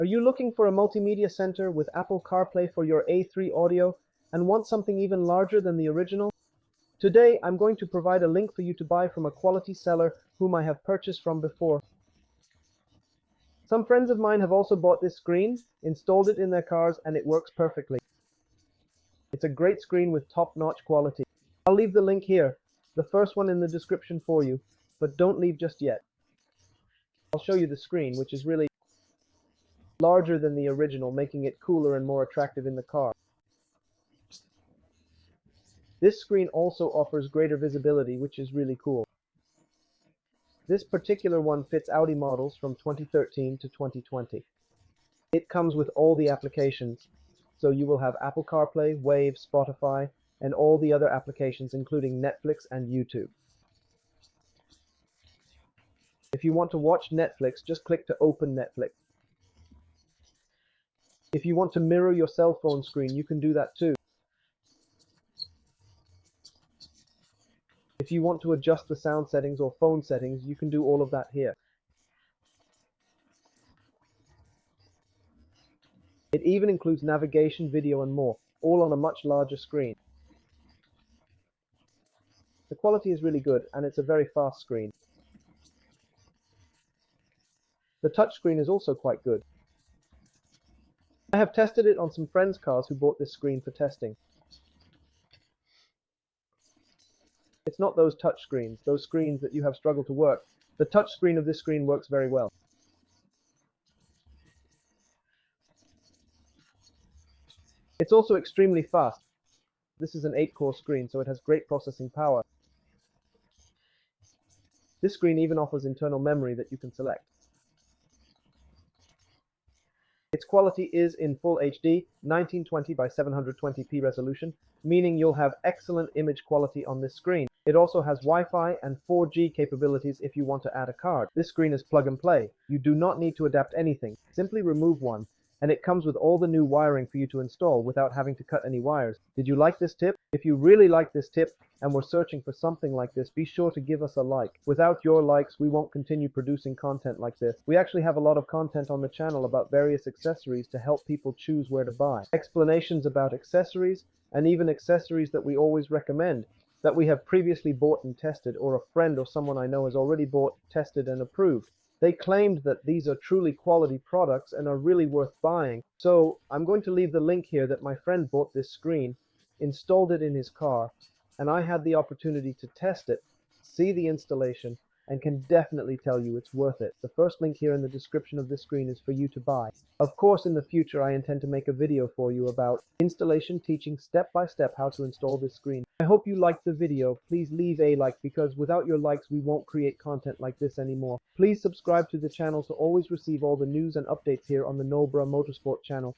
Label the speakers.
Speaker 1: Are you looking for a multimedia center with Apple CarPlay for your A3 audio and want something even larger than the original? Today, I'm going to provide a link for you to buy from a quality seller whom I have purchased from before. Some friends of mine have also bought this screen, installed it in their cars, and it works perfectly. It's a great screen with top-notch quality. I'll leave the link here, the first one in the description for you, but don't leave just yet. I'll show you the screen, which is really larger than the original, making it cooler and more attractive in the car. This screen also offers greater visibility, which is really cool. This particular one fits Audi models from 2013 to 2020. It comes with all the applications, so you will have Apple CarPlay, Wave, Spotify, and all the other applications including Netflix and YouTube. If you want to watch Netflix, just click to open Netflix. If you want to mirror your cell phone screen, you can do that too. If you want to adjust the sound settings or phone settings, you can do all of that here. It even includes navigation, video, and more, all on a much larger screen. The quality is really good, and it's a very fast screen. The touchscreen is also quite good. I have tested it on some friends' cars who bought this screen for testing. It's not those touch screens, those screens that you have struggled to work. The touch screen of this screen works very well. It's also extremely fast. This is an 8-core screen, so it has great processing power. This screen even offers internal memory that you can select. Its quality is in full HD, 1920 by 720p resolution, meaning you'll have excellent image quality on this screen. It also has Wi-Fi and 4G capabilities if you want to add a card. This screen is plug and play. You do not need to adapt anything. Simply remove one, and it comes with all the new wiring for you to install without having to cut any wires. Did you like this tip? If you really like this tip and were searching for something like this, be sure to give us a like. Without your likes, we won't continue producing content like this. We actually have a lot of content on the channel about various accessories to help people choose where to buy. Explanations about accessories, and even accessories that we always recommend, that we have previously bought and tested, or a friend or someone I know has already bought, tested, and approved. They claimed that these are truly quality products and are really worth buying. So I'm going to leave the link here that my friend bought this screen, installed it in his car, and I had the opportunity to test it, see the installation, and can definitely tell you it's worth it. The first link here in the description of this screen is for you to buy. Of course, in the future I intend to make a video for you about installation, teaching step by step how to install this screen. I hope you liked the video. Please leave a like, because without your likes we won't create content like this anymore. Please subscribe to the channel to always receive all the news and updates here on the Nobra Motorsport channel.